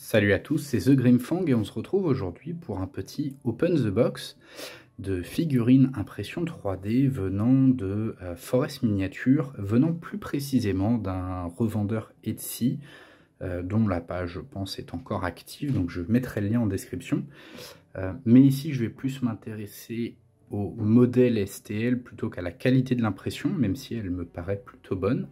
Salut à tous, c'est The Grimfang et on se retrouve aujourd'hui pour un petit Open the Box de figurines impression 3D venant de Forest Miniature, venant plus précisément d'un revendeur Etsy dont la page, je pense, est encore active, donc je mettrai le lien en description. Mais ici, je vais plus m'intéresser au modèle STL plutôt qu'à la qualité de l'impression, même si elle me paraît plutôt bonne.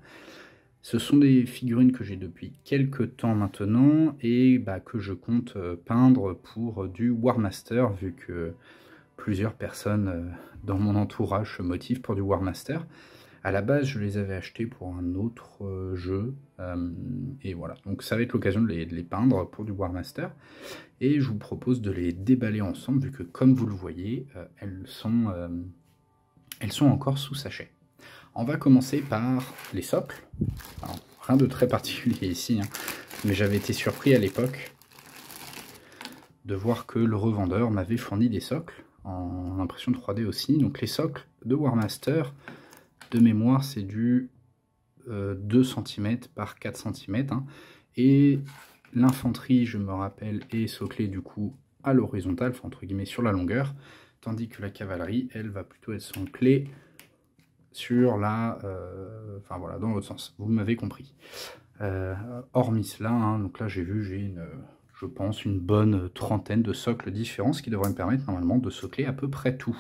Ce sont des figurines que j'ai depuis quelques temps maintenant et que je compte peindre pour du Warmaster, vu que plusieurs personnes dans mon entourage se motivent pour du Warmaster. À la base, je les avais achetés pour un autre jeu, et voilà. Donc ça va être l'occasion de les peindre pour du Warmaster. Et je vous propose de les déballer ensemble, vu que comme vous le voyez, elles sont encore sous sachet. On va commencer par les socles. Alors, rien de très particulier ici, hein, mais j'avais été surpris à l'époque de voir que le revendeur m'avait fourni des socles en impression 3D aussi. Donc les socles de Warmaster, de mémoire, c'est du 2 cm par 4 cm. Hein, et l'infanterie, je me rappelle, est soclée du coup à l'horizontale, enfin, entre guillemets sur la longueur, tandis que la cavalerie, elle, va plutôt être soclée sur la... enfin voilà, dans l'autre sens, vous m'avez compris. Hormis cela, hein, donc là j'ai vu, j'ai je pense une bonne trentaine de socles différents, ce qui devrait me permettre normalement de socler à peu près tout.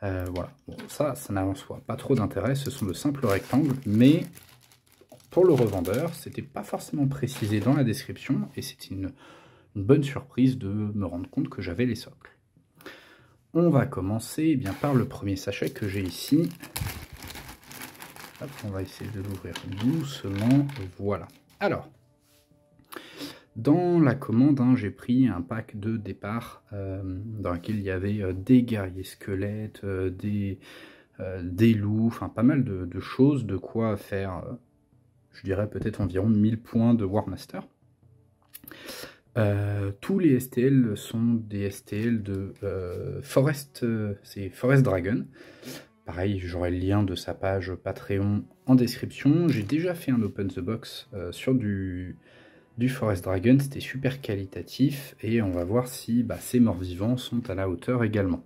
Voilà, bon, ça n'a en soi pas trop d'intérêt, ce sont de simples rectangles, mais pour le revendeur, c'était pas forcément précisé dans la description, et c'était une bonne surprise de me rendre compte que j'avais les socles. On va commencer bien par le premier sachet que j'ai ici. Hop, on va essayer de l'ouvrir doucement, voilà. Alors, dans la commande, hein, j'ai pris un pack de départ dans lequel il y avait des guerriers squelettes, des loups, enfin pas mal de choses, de quoi faire, je dirais peut-être environ 1000 points de Warmaster. Tous les STL sont des STL de Forest, c'est Forest Dragon. Pareil, j'aurai le lien de sa page Patreon en description. J'ai déjà fait un Open the Box sur du Forest Dragon, c'était super qualitatif et on va voir si ces morts-vivants sont à la hauteur également.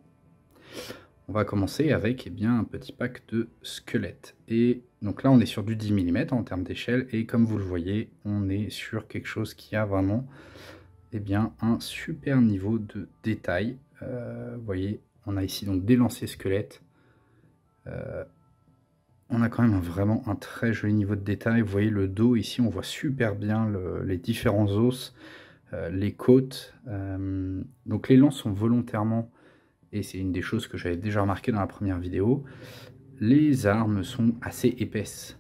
On va commencer avec un petit pack de squelettes. Et donc là on est sur du 10 mm en termes d'échelle et comme vous le voyez, on est sur quelque chose qui a vraiment un super niveau de détail. Vous voyez, on a ici donc des lanciers squelettes. On a quand même vraiment un très joli niveau de détail. Vous voyez le dos ici, on voit super bien les différents os, les côtes. Donc les lances sont volontairement, et c'est une des choses que j'avais déjà remarqué dans la première vidéo, les armes sont assez épaisses.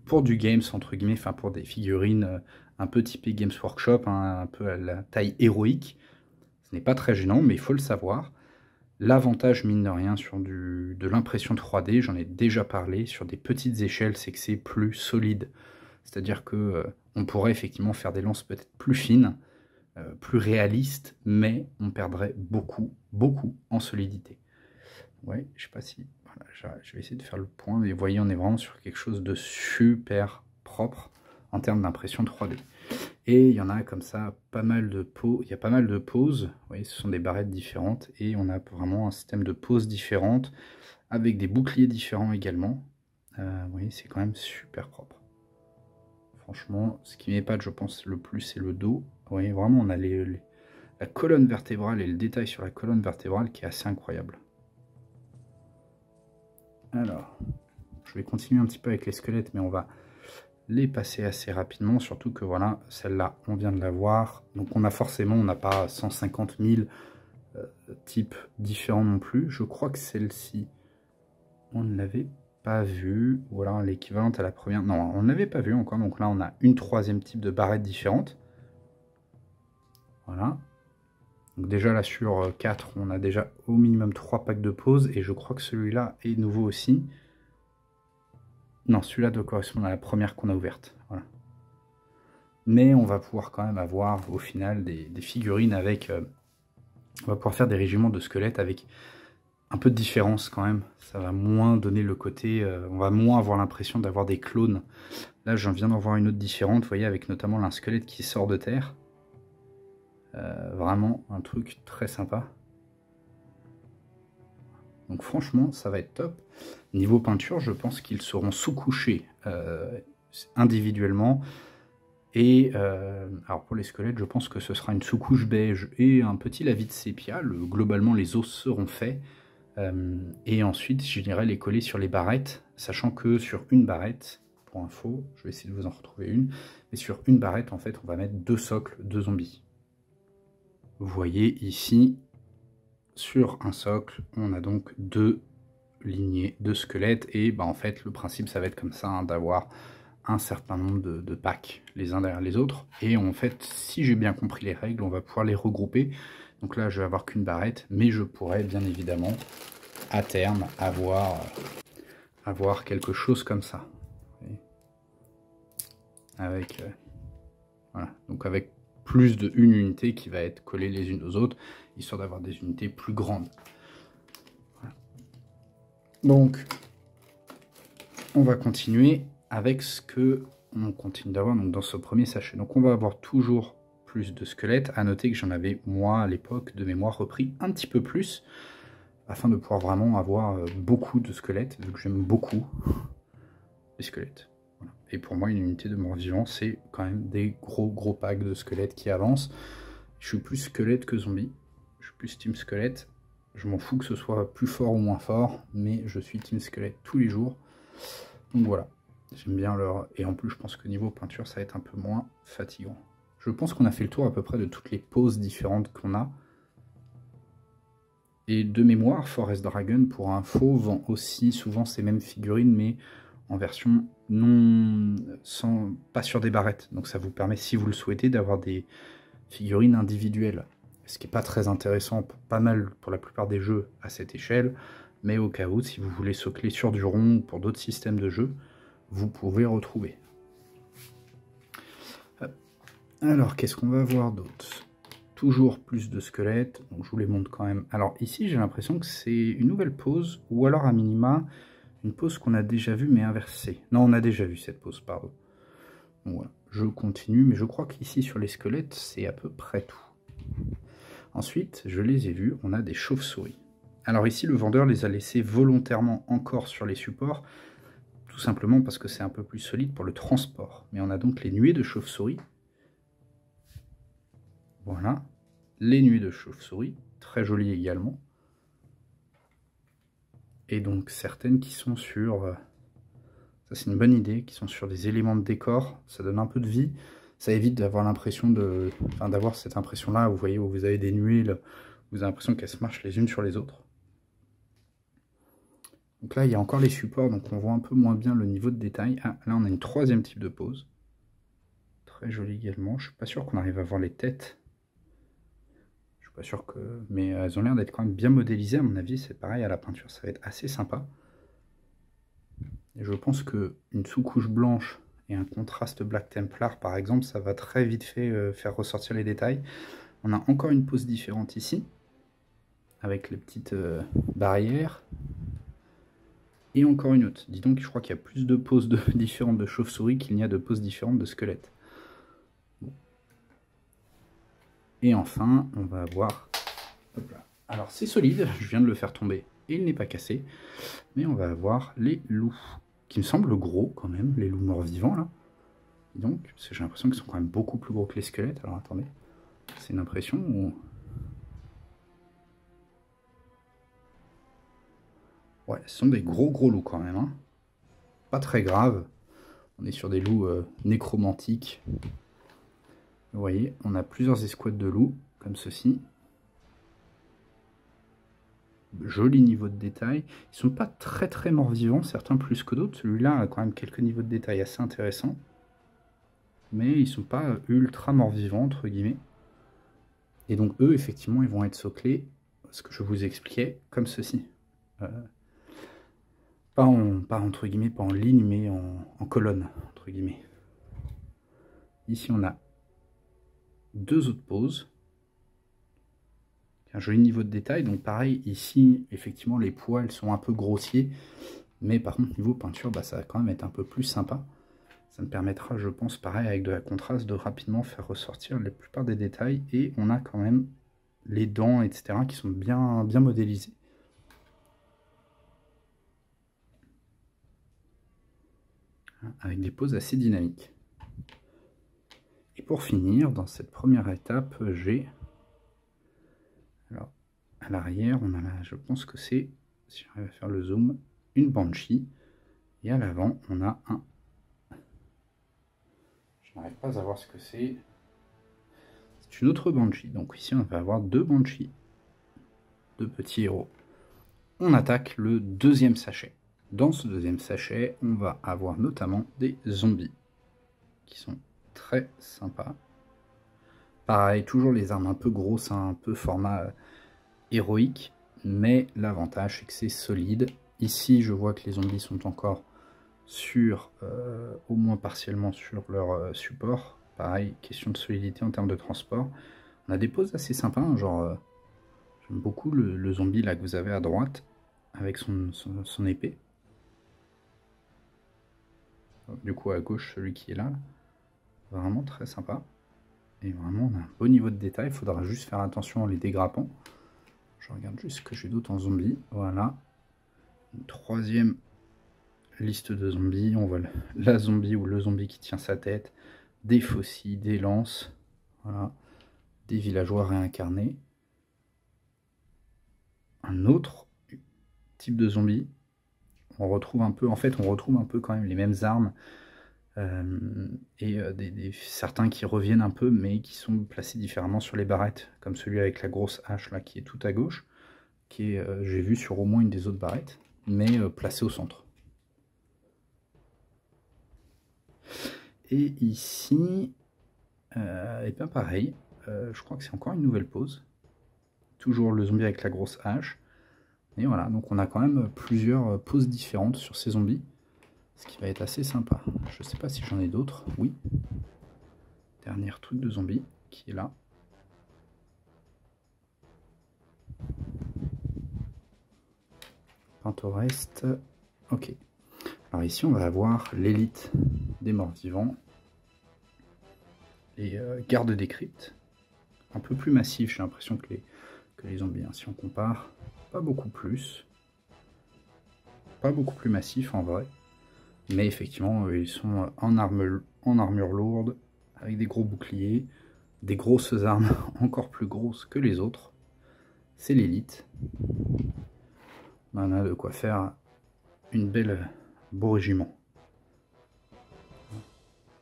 Pour du games, entre guillemets, enfin pour des figurines un peu typées Games Workshop, hein, un peu à la taille héroïque, ce n'est pas très gênant, mais il faut le savoir. L'avantage, mine de rien, sur de l'impression 3D, j'en ai déjà parlé, sur des petites échelles, c'est que c'est plus solide. C'est-à-dire que on pourrait effectivement faire des lances peut-être plus fines, plus réalistes, mais on perdrait beaucoup, beaucoup en solidité. Ouais, je sais pas si... Voilà, je vais essayer de faire le point, mais vous voyez, on est vraiment sur quelque chose de super propre en termes d'impression 3D. Et il y en a comme ça pas mal de poses, il y a pas mal de poses, vous voyez, ce sont des barrettes différentes, et on a vraiment un système de poses différentes, avec des boucliers différents également. Vous voyez, c'est quand même super propre. Franchement, ce qui m'épate, je pense, le plus, c'est le dos. Vous voyez, vraiment, on a la colonne vertébrale et le détail sur la colonne vertébrale qui est assez incroyable. Alors, je vais continuer un petit peu avec les squelettes, mais on va les passer assez rapidement, surtout que voilà, celle-là, on vient de la voir, donc on n'a pas 150 000 types différents non plus. Je crois que celle-ci, on ne l'avait pas vue, ou alors l'équivalente à la première, non, on ne l'avait pas vue encore, donc là on a une troisième type de barrette différente. Voilà. Donc déjà là sur 4, on a déjà au minimum 3 packs de poses, et je crois que celui-là est nouveau aussi. Non, celui-là doit correspondre à la première qu'on a ouverte. Voilà. Mais on va pouvoir quand même avoir au final des figurines avec... on va pouvoir faire des régiments de squelettes avec un peu de différence quand même. Ça va moins donner le côté... on va moins avoir l'impression d'avoir des clones. Là, j'en viens d'en voir une autre différente, vous voyez, avec notamment un squelette qui sort de terre. Vraiment un truc très sympa. Donc franchement, ça va être top. Niveau peinture, je pense qu'ils seront sous-couchés individuellement. Et alors pour les squelettes, je pense que ce sera une sous-couche beige et un petit lavis de sépia. Globalement, les os seront faits. Et ensuite, j'irai les coller sur les barrettes, sachant que sur une barrette, pour info, je vais essayer de vous en retrouver une, mais sur une barrette, en fait, on va mettre 2 socles de zombies. Vous voyez ici, sur un socle, on a donc 2 lignées de squelettes, et bah, en fait, le principe, ça va être comme ça, hein, d'avoir un certain nombre de packs les uns derrière les autres, et en fait, si j'ai bien compris les règles, on va pouvoir les regrouper. Donc là, je vais avoir qu'une barrette, mais je pourrais bien évidemment, à terme, avoir quelque chose comme ça. Avec, voilà. Donc avec plus d'une unité qui va être collée les unes aux autres, histoire d'avoir des unités plus grandes. Voilà. Donc, on va continuer avec ce que on continue d'avoir dans ce premier sachet. Donc on va avoir toujours plus de squelettes. À noter que j'en avais, moi, à l'époque, de mémoire, repris un petit peu plus, afin de pouvoir vraiment avoir beaucoup de squelettes, vu que j'aime beaucoup les squelettes. Voilà. Et pour moi, une unité de mort-vivant, c'est quand même des gros packs de squelettes qui avancent. Je suis plus squelette que zombie. Je suis plus team squelette. Je m'en fous que ce soit plus fort ou moins fort, mais je suis team squelette tous les jours. Donc voilà, j'aime bien leur... Et en plus, je pense que niveau peinture, ça va être un peu moins fatigant. Je pense qu'on a fait le tour à peu près de toutes les poses différentes qu'on a. Et de mémoire, Forest Dragon, pour info, vend aussi souvent ces mêmes figurines, mais en version pas sur des barrettes. Donc ça vous permet, si vous le souhaitez, d'avoir des figurines individuelles. Ce qui n'est pas très intéressant, pas mal pour la plupart des jeux à cette échelle, mais au cas où, si vous voulez socler sur du rond ou pour d'autres systèmes de jeu, vous pouvez retrouver. Alors, qu'est-ce qu'on va avoir d'autre? Toujours plus de squelettes, donc je vous les montre quand même. Alors ici, j'ai l'impression que c'est une nouvelle pose, ou alors à minima, une pose qu'on a déjà vue mais inversée. Non, on a déjà vu cette pose, pardon. Donc voilà, je continue, mais je crois qu'ici sur les squelettes, c'est à peu près tout. Ensuite, je les ai vus, on a des chauves-souris. Alors ici, le vendeur les a laissés volontairement encore sur les supports, tout simplement parce que c'est un peu plus solide pour le transport. Mais on a donc les nuées de chauves-souris. Voilà, les nuées de chauves-souris, très jolies également. Et donc certaines qui sont sur, ça c'est une bonne idée, qui sont sur des éléments de décor, ça donne un peu de vie, ça évite d'avoir l'impression de, enfin d'avoir cette impression là, vous voyez, où vous avez des nuées, là, vous avez l'impression qu'elles se marchent les unes sur les autres. Donc là il y a encore les supports, donc on voit un peu moins bien le niveau de détail. Ah, là on a une troisième type de pose, très jolie également, je suis pas sûr qu'on arrive à voir les têtes. Pas sûr que... Mais elles ont l'air d'être quand même bien modélisées, à mon avis, c'est pareil à la peinture, ça va être assez sympa. Et je pense qu'une sous-couche blanche et un contraste Black Templar, par exemple, ça va très vite fait faire ressortir les détails. On a encore une pose différente ici, avec les petites barrières. Et encore une autre. Dis donc, je crois qu'il y a plus de poses différentes de chauves-souris qu'il n'y a de poses différentes de squelettes. Bon. Et enfin, on va avoir... Hop là. Alors c'est solide, je viens de le faire tomber et il n'est pas cassé. Mais on va avoir les loups, qui me semblent gros quand même, les loups morts-vivants là. Et donc, j'ai l'impression qu'ils sont quand même beaucoup plus gros que les squelettes. Alors attendez, c'est une impression ou... Ouais, ce sont des gros loups quand même. Hein. Pas très grave. On est sur des loups nécromantiques. Vous voyez, on a plusieurs escouades de loups, comme ceci. Joli niveau de détail. Ils sont pas très mort-vivants, certains plus que d'autres. Celui-là a quand même quelques niveaux de détail assez intéressants. Mais ils sont pas ultra mort-vivants, entre guillemets. Et donc eux, effectivement, ils vont être soclés, ce que je vous expliquais, comme ceci. Pas entre guillemets, pas en ligne, mais en colonne, entre guillemets. Ici, on a deux autres poses. Un joli niveau de détail, donc pareil, ici, effectivement, les poils sont un peu grossiers, mais par contre, niveau peinture, bah, ça va quand même être un peu plus sympa. Ça me permettra, je pense, pareil, avec de la contraste, de rapidement faire ressortir la plupart des détails. Et on a quand même les dents, etc., qui sont bien modélisées. Avec des poses assez dynamiques. Et pour finir, dans cette première étape, j'ai... Alors, à l'arrière, on a là, je pense que c'est, si j'arrive à faire le zoom, une Banshee. Et à l'avant, on a un... Je n'arrive pas à voir ce que c'est. C'est une autre Banshee. Donc ici, on va avoir deux Banshees. Deux petits héros. On attaque le deuxième sachet. Dans ce deuxième sachet, on va avoir notamment des zombies. Qui sont très sympas. Pareil, toujours les armes un peu grosses, un peu format héroïque. Mais l'avantage, c'est que c'est solide. Ici, je vois que les zombies sont encore sur, au moins partiellement sur leur support. Pareil, question de solidité en termes de transport. On a des poses assez sympas, hein, genre j'aime beaucoup le zombie là que vous avez à droite avec son épée. Du coup à gauche celui qui est là, vraiment très sympa. Et vraiment on a un beau niveau de détail, il faudra juste faire attention en les dégrappant. Je regarde juste ce que j'ai d'autre en zombie. Voilà, une troisième liste de zombies. On voit la zombie ou le zombie qui tient sa tête, des faucilles, des lances, voilà, des villageois réincarnés. Un autre type de zombie. On retrouve un peu, en fait, on retrouve un peu quand même les mêmes armes et certains qui reviennent un peu, mais qui sont placés différemment sur les barrettes, comme celui avec la grosse hache là qui est tout à gauche, qui est, j'ai vu sur au moins une des autres barrettes, mais placé au centre. Et ici, et bien pareil, je crois que c'est encore une nouvelle pose. Toujours le zombie avec la grosse hache. Et voilà, donc on a quand même plusieurs poses différentes sur ces zombies. Ce qui va être assez sympa. Je sais pas si j'en ai d'autres. Oui. Dernier truc de zombie qui est là. Pinterest. Ok. Alors ici on va avoir l'élite des morts vivants. Et garde des cryptes. Un peu plus massif, j'ai l'impression que les zombies. Hein. Si on compare, pas beaucoup plus. Pas beaucoup plus massif en vrai. Mais effectivement, ils sont en armure lourde, avec des gros boucliers, des grosses armes encore plus grosses que les autres. C'est l'élite. On a de quoi faire une belle beau régiment.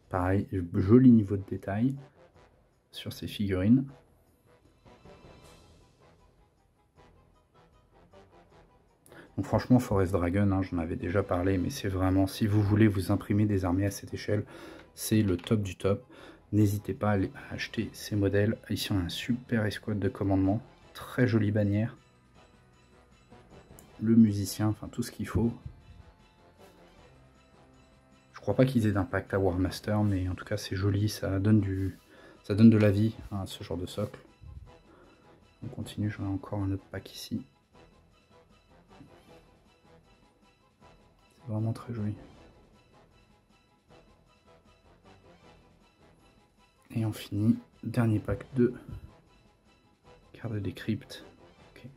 Pareil, joli niveau de détail sur ces figurines. Donc franchement, Forest Dragon, hein, j'en avais déjà parlé, mais c'est vraiment, si vous voulez vous imprimer des armées à cette échelle, c'est le top du top. N'hésitez pas à acheter ces modèles. Ici, on a un super escouade de commandement, très jolie bannière. Le musicien, enfin tout ce qu'il faut. Je crois pas qu'ils aient d'impact à War Master, mais en tout cas c'est joli, ça donne de la vie à ce genre de socle. On continue, j'en ai encore un autre pack ici. C'est vraiment très joli. Et on finit, dernier pack de cartes des cryptes. Okay.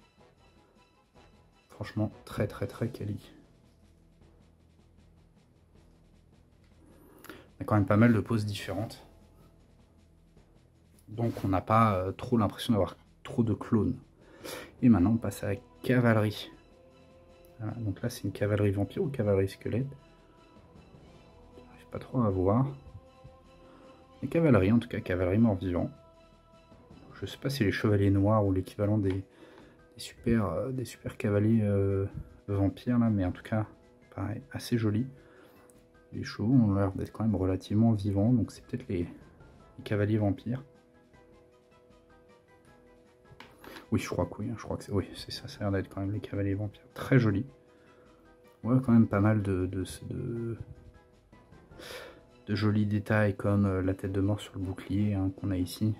Franchement, très quali. Il y a quand même pas mal de poses différentes. Donc on n'a pas trop l'impression d'avoir trop de clones. Et maintenant on passe à la cavalerie. Voilà, donc là c'est une cavalerie vampire ou cavalerie squelette. J'arrive pas trop à voir. Les cavaleries, en tout cas cavalerie mort-vivant. Je sais pas si les chevaliers noirs ou l'équivalent des super cavaliers vampires là, mais en tout cas pareil, assez joli. Les chevaux ont l'air d'être quand même relativement vivants, donc c'est peut-être les cavaliers vampires. Oui, je crois que oui, je crois que c'est oui, c'est ça, ça a l'air d'être quand même les cavaliers vampires. Très joli. On voit quand même pas mal de jolis détails comme la tête de mort sur le bouclier hein, qu'on a ici.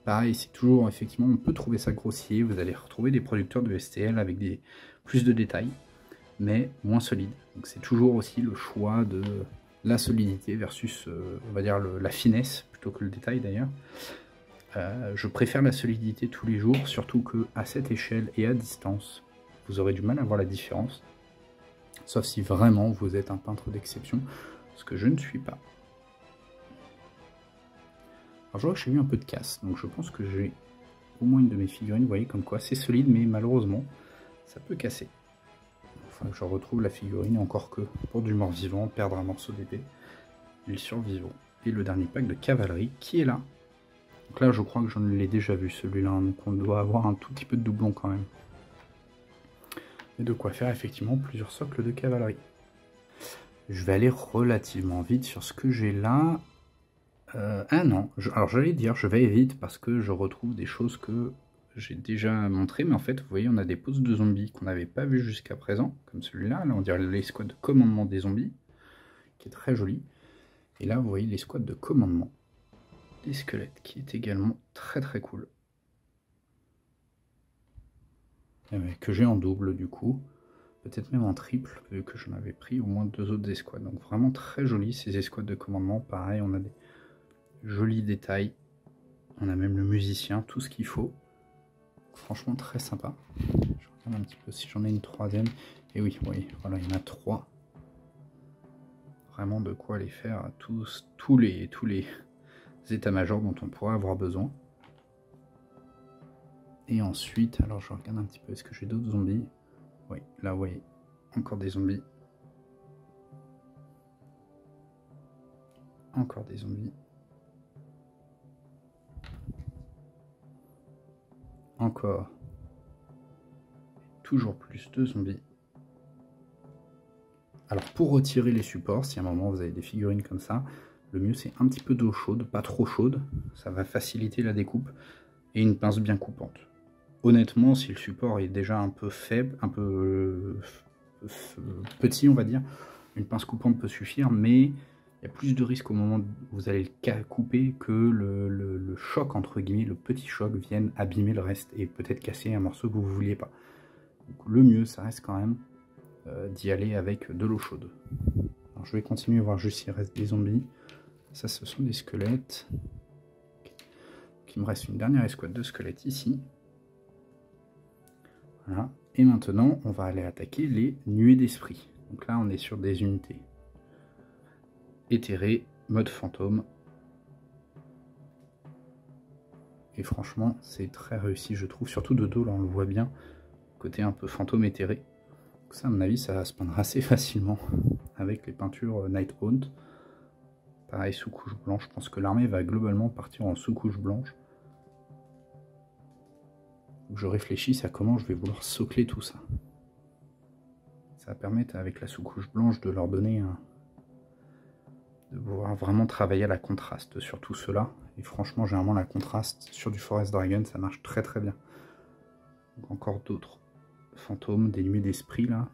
Pareil, c'est toujours, effectivement, on peut trouver ça grossier. Vous allez retrouver des producteurs de STL avec plus de détails, mais moins solides. Donc c'est toujours aussi le choix de la solidité versus, on va dire, la finesse, plutôt que le détail d'ailleurs. Je préfère la solidité tous les jours, surtout qu'à cette échelle et à distance, vous aurez du mal à voir la différence. Sauf si vraiment vous êtes un peintre d'exception, ce que je ne suis pas. Alors je vois que j'ai eu un peu de casse, donc je pense que j'ai au moins une de mes figurines, vous voyez, comme quoi c'est solide, mais malheureusement, ça peut casser. Enfin, je retrouve la figurine, encore que pour du mort-vivant, perdre un morceau d'épée, ils survivront. Et le dernier pack de cavalerie qui est là. Donc là, je crois que j'en l'ai déjà vu celui-là, donc on doit avoir un tout petit peu de doublon quand même. Et de quoi faire effectivement plusieurs socles de cavalerie. Je vais aller relativement vite sur ce que j'ai là. Ah non, alors j'allais dire je vais vite parce que je retrouve des choses que j'ai déjà montrées, mais en fait vous voyez on a des poses de zombies qu'on n'avait pas vues jusqu'à présent, comme celui-là, là on dirait l'escouade de commandement des zombies, qui est très joli, et là vous voyez l'escouade de commandement des squelettes, qui est également très très cool, que j'ai en double du coup, peut-être même en triple, vu que j'en avais pris au moins 2 autres escouades, donc vraiment très joli ces escouades de commandement, pareil on a des jolis détails, on a même le musicien, tout ce qu'il faut. Franchement très sympa. Je regarde un petit peu si j'en ai une troisième. Et oui, voilà, il y en a 3. Vraiment de quoi les faire à tous les états-majors dont on pourra avoir besoin. Et ensuite, alors je regarde un petit peu, est-ce que j'ai d'autres zombies? Oui, là vous voyez, encore des zombies. Encore des zombies. Encore. Toujours plus de zombies. Alors pour retirer les supports, si à un moment vous avez des figurines comme ça, le mieux c'est un petit peu d'eau chaude, pas trop chaude, ça va faciliter la découpe, et une pince bien coupante. Honnêtement, si le support est déjà un peu faible, un peu petit on va dire, une pince coupante peut suffire, mais il y a plus de risques au moment où vous allez le couper que le choc, entre guillemets, le petit choc vienne abîmer le reste et peut-être casser un morceau que vous ne vouliez pas. Donc, le mieux, ça reste quand même d'y aller avec de l'eau chaude. Alors, je vais continuer à voir juste s'il reste des zombies. Ça, ce sont des squelettes. Okay. Donc, il me reste une dernière escouade de squelettes ici. Voilà. Et maintenant, on va aller attaquer les nuées d'esprit. Donc là, on est sur des unités éthérées, mode fantôme. Et franchement, c'est très réussi, je trouve. Surtout de dos, là, on le voit bien. Côté un peu fantôme éthéré. Donc ça, à mon avis, ça va se peindre assez facilement avec les peintures Night Haunt. Pareil, sous couche blanche. Je pense que l'armée va globalement partir en sous couche blanche. Faut que je réfléchisse à comment je vais vouloir socler tout ça. Ça va permettre, avec la sous couche blanche, de leur donner un... de pouvoir vraiment travailler à la contraste sur tout cela. Et franchement, généralement, la contraste sur du Forest Dragon, ça marche très très bien. Donc encore d'autres fantômes, des nuées d'esprit là.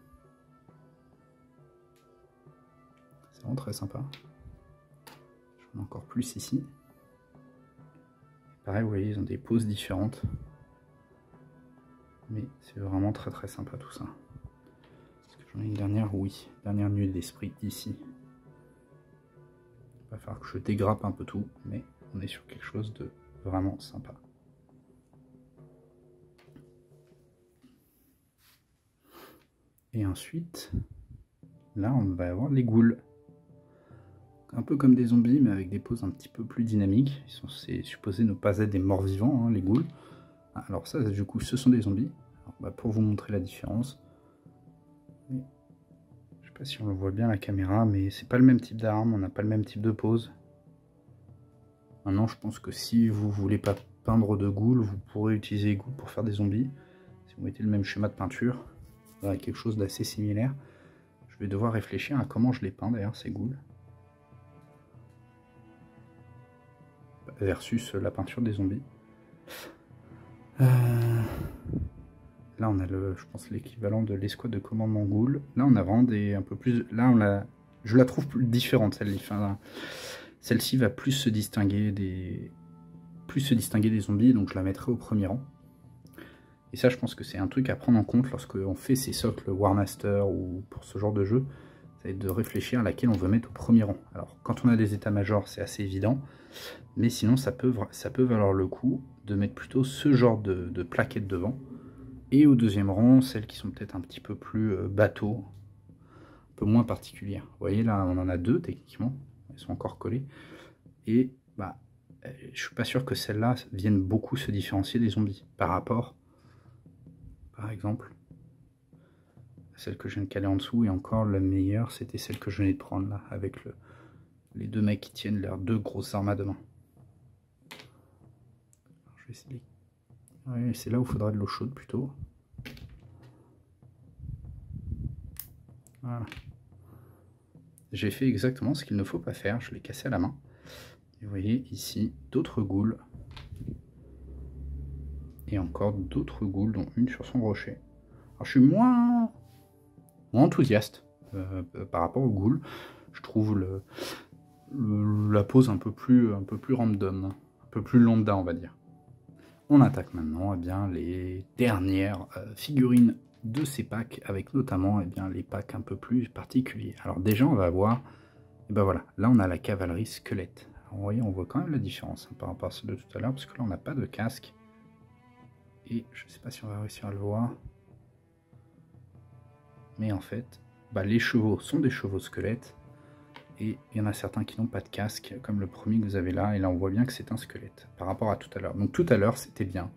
C'est vraiment très sympa. J'en ai encore plus ici. Pareil, vous voyez, ils ont des poses différentes. Mais c'est vraiment très très sympa tout ça. Est-ce que j'en ai une dernière? Oui, dernière nuée d'esprit ici. Il va falloir que je dégrappe un peu tout, mais on est sur quelque chose de vraiment sympa. Et ensuite, là on va avoir les ghouls. Un peu comme des zombies, mais avec des poses un petit peu plus dynamiques. Ils sont supposés ne pas être des morts vivants, hein, les ghouls. Alors ça, du coup, ce sont des zombies. Alors, bah, pour vous montrer la différence. Mais, je sais pas si on le voit bien à la caméra, mais c'est pas le même type d'arme, on n'a pas le même type de pose. Maintenant, je pense que si vous voulez pas peindre de ghouls, vous pourrez utiliser les ghouls pour faire des zombies. Si vous mettez le même schéma de peinture, voilà, quelque chose d'assez similaire. Je vais devoir réfléchir à comment je les peins d'ailleurs, ces ghouls. Versus la peinture des zombies. Là on a je pense l'équivalent de l'escouade de commandement ghoul. Là on a vraiment des un peu plus. Là je la trouve plus différente celle-ci. Enfin, celle-ci va plus se distinguer des zombies, donc je la mettrai au premier rang. Et ça je pense que c'est un truc à prendre en compte lorsque on fait ces socles War Master ou pour ce genre de jeu. Ça va être de réfléchir à laquelle on veut mettre au premier rang. Alors, quand on a des états-majors, c'est assez évident. Mais sinon, ça peut valoir le coup de mettre plutôt ce genre de plaquettes devant. Et au deuxième rang, celles qui sont peut-être un petit peu plus bateau, un peu moins particulières. Vous voyez, là, on en a deux, techniquement. Elles sont encore collées. Et bah, je suis pas sûr que celles-là viennent beaucoup se différencier des zombies. Par rapport, par exemple, à celle que je viens de caler en dessous. Et encore, la meilleure, c'était celle que je venais de prendre, là, avec les deux mecs qui tiennent leurs deux grosses armes à deux mains. Alors, je vais essayer. Ouais, c'est là où il faudra de l'eau chaude plutôt. Voilà. J'ai fait exactement ce qu'il ne faut pas faire, je l'ai cassé à la main. Et vous voyez ici d'autres goules. Et encore d'autres goules, dont une sur son rocher. Alors je suis moins enthousiaste par rapport aux goules. Je trouve la pose un peu plus random, un peu plus lambda on va dire. On attaque maintenant bien, les dernières figurines de ces packs, avec notamment les packs un peu plus particuliers. Alors déjà on va avoir, et ben voilà, là on a la cavalerie squelette. Alors, vous voyez, on voit quand même la différence par rapport à celle de tout à l'heure, parce que là on n'a pas de casque. Et je ne sais pas si on va réussir à le voir. Mais en fait, les chevaux sont des chevaux squelettes. Et il y en a certains qui n'ont pas de casque, comme le premier que vous avez là. Et là on voit bien que c'est un squelette, par rapport à tout à l'heure. Donc tout à l'heure c'était bien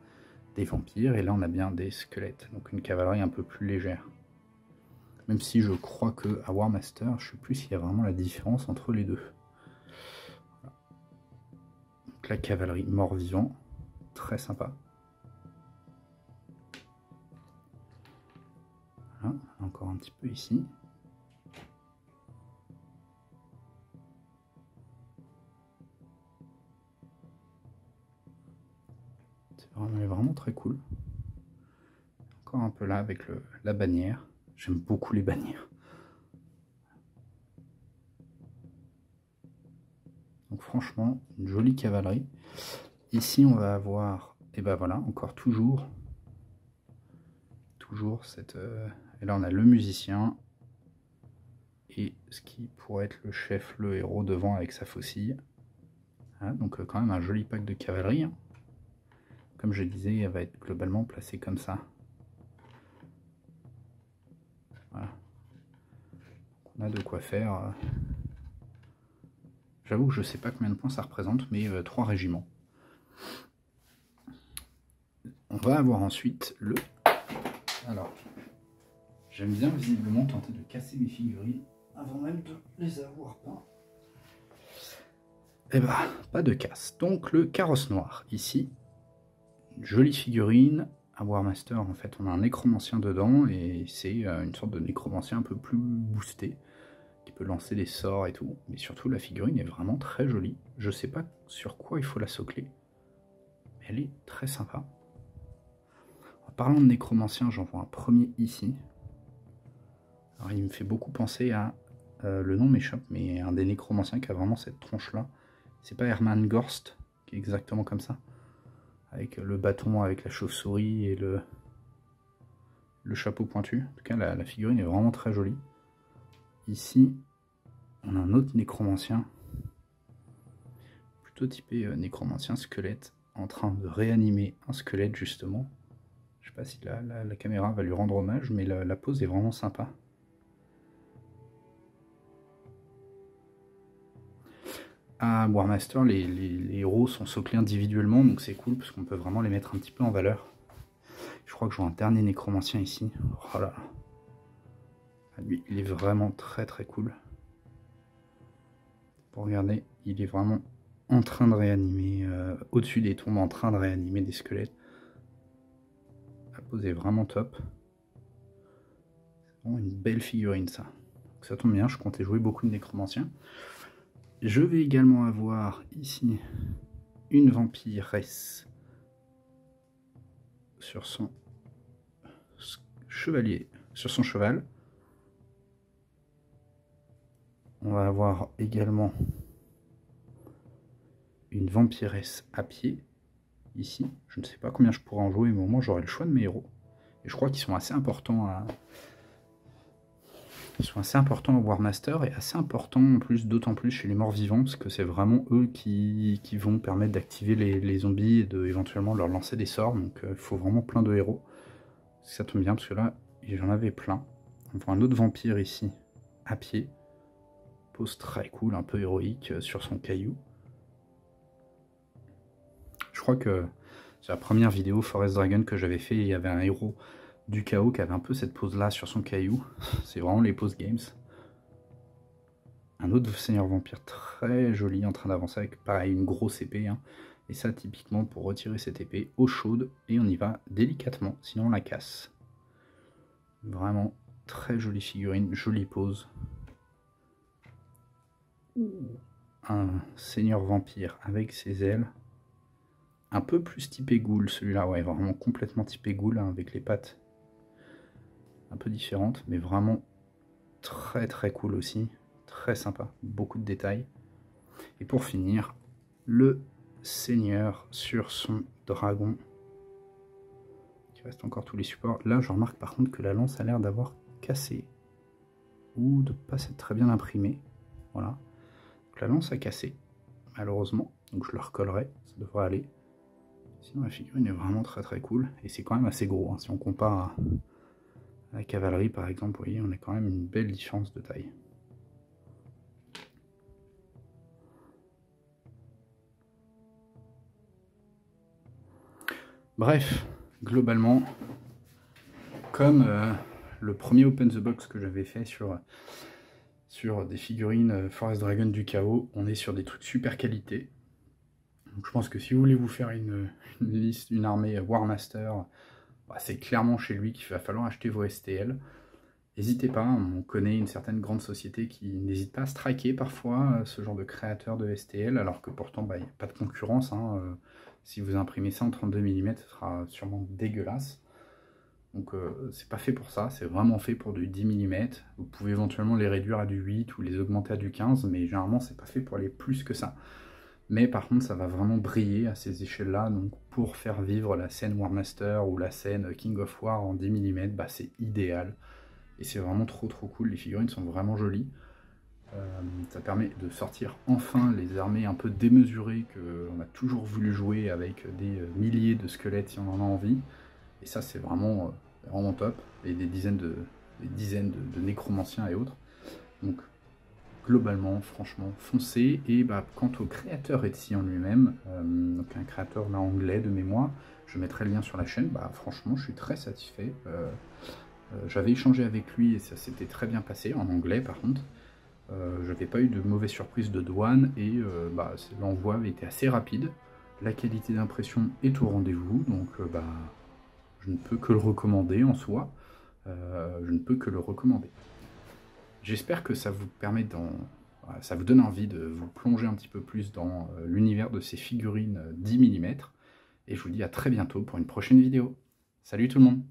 des vampires, et là on a bien des squelettes. Donc une cavalerie un peu plus légère. Même si je crois que à War Master, je ne sais plus s'il y a vraiment la différence entre les deux. Voilà. Donc la cavalerie mort-vivant, très sympa. Voilà, encore un petit peu ici. Elle est vraiment très cool. Encore un peu là avec la bannière. J'aime beaucoup les bannières. Donc franchement, une jolie cavalerie. Ici, on va avoir, et ben voilà, encore toujours cette... et là, on a le musicien. Et ce qui pourrait être le chef, le héros devant avec sa faucille. Voilà, donc quand même un joli pack de cavalerie. Hein. Comme je disais, elle va être globalement placée comme ça. Voilà. Donc on a de quoi faire. J'avoue que je ne sais pas combien de points ça représente, mais 3 régiments. On va avoir ensuite le... Alors, j'aime bien visiblement tenter de casser mes figurines avant même de les avoir peints. Eh ben, pas de casse. Donc le carrosse noir, ici. Une jolie figurine. À War Master, en fait, on a un nécromancien dedans, et c'est une sorte de nécromancien un peu plus boosté, qui peut lancer des sorts et tout. Mais surtout, la figurine est vraiment très jolie. Je sais pas sur quoi il faut la socler, mais elle est très sympa. En parlant de nécromancien, j'en vois un premier ici. Alors, il me fait beaucoup penser à... le nom m'échappe, mais un des nécromanciens qui a vraiment cette tronche-là. C'est pas Hermann Gorst, qui est exactement comme ça. Avec le bâton, avec la chauve-souris et le chapeau pointu. En tout cas, la figurine est vraiment très jolie. Ici, on a un autre nécromancien, plutôt typé nécromancien squelette, en train de réanimer un squelette justement. Je sais pas si la caméra va lui rendre hommage, mais la pose est vraiment sympa. À War Master, les héros sont soclés individuellement, donc c'est cool parce qu'on peut vraiment les mettre un petit peu en valeur. Je crois que je vois un dernier nécromancien ici. Oh là là. Lui, il est vraiment très très cool. Pour regarder, il est vraiment en train de réanimer, au-dessus des tombes, en train de réanimer des squelettes. La pose est vraiment top. C'est vraiment une belle figurine ça. Donc ça tombe bien, je comptais jouer beaucoup de nécromanciens. Je vais également avoir ici une vampiresse sur son chevalier, sur son cheval. On va avoir également une vampiresse à pied, ici. Je ne sais pas combien je pourrais en jouer, mais au moins j'aurai le choix de mes héros. Et je crois qu'ils sont assez importants Ils sont assez importants au War Master et assez importants en plus, d'autant plus chez les morts vivants, parce que c'est vraiment eux qui vont permettre d'activer les zombies et de éventuellement leur lancer des sorts. Donc il faut vraiment plein de héros. Ça tombe bien parce que là j'en avais plein. On voit un autre vampire ici à pied. Pose très cool, un peu héroïque sur son caillou. Je crois que c'est la première vidéo Forest Dragon que j'avais fait, il y avait un héros du chaos qui avait un peu cette pose là sur son caillou. C'est vraiment les poses games. Un autre seigneur vampire très joli en train d'avancer avec pareil une grosse épée. Hein. Et ça typiquement pour retirer cette épée eau chaude et on y va délicatement, sinon on la casse. Vraiment très jolie figurine, jolie pose. Un seigneur vampire avec ses ailes. Un peu plus typé ghoul celui-là, ouais, vraiment complètement typé ghoul hein, avec les pattes un peu différentes, mais vraiment très très cool aussi, très sympa, beaucoup de détails. Et pour finir, le seigneur sur son dragon. Il reste encore tous les supports. Là, je remarque par contre que la lance a l'air d'avoir cassé ou de pas s'être très bien imprimée. Voilà, donc la lance a cassé, malheureusement, donc je le recollerai, ça devrait aller. Sinon la figurine est vraiment très très cool, et c'est quand même assez gros, hein. Si on compare à la cavalerie par exemple, vous voyez, on a quand même une belle différence de taille. Bref, globalement, comme le premier Open the Box que j'avais fait sur des figurines Forest Dragon du chaos, on est sur des trucs super qualité. Donc je pense que si vous voulez vous faire une liste, une armée War Master, bah, c'est clairement chez lui qu'il va falloir acheter vos STL. N'hésitez pas, on connaît une certaine grande société qui n'hésite pas à striker parfois ce genre de créateur de STL, alors que pourtant il n'y a pas de concurrence. Hein, si vous imprimez ça en 32 mm, ce sera sûrement dégueulasse. Donc c'est pas fait pour ça, c'est vraiment fait pour du 10 mm. Vous pouvez éventuellement les réduire à du 8 ou les augmenter à du 15, mais généralement c'est pas fait pour aller plus que ça. Mais par contre ça va vraiment briller à ces échelles-là, donc pour faire vivre la scène War Master ou la scène King of War en 10 mm, bah, c'est idéal. Et c'est vraiment trop cool, les figurines sont vraiment jolies. Ça permet de sortir enfin les armées un peu démesurées qu'on a toujours voulu jouer avec des milliers de squelettes si on en a envie. Et ça c'est vraiment, vraiment top. Et des dizaines de nécromanciens et autres. Donc globalement, franchement, foncez. Et bah, quant au créateur Etsy en lui-même, donc un créateur là, anglais de mémoire, je mettrai le lien sur la chaîne, bah, franchement je suis très satisfait. J'avais échangé avec lui et ça s'était très bien passé, en anglais par contre. Je n'avais pas eu de mauvaise surprise de douane et bah, l'envoi avait été assez rapide. La qualité d'impression est au rendez-vous, donc bah, je ne peux que le recommander en soi. Je ne peux que le recommander. J'espère que ça vous permet ça vous donne envie de vous plonger un petit peu plus dans l'univers de ces figurines 10 mm. Et je vous dis à très bientôt pour une prochaine vidéo. Salut tout le monde!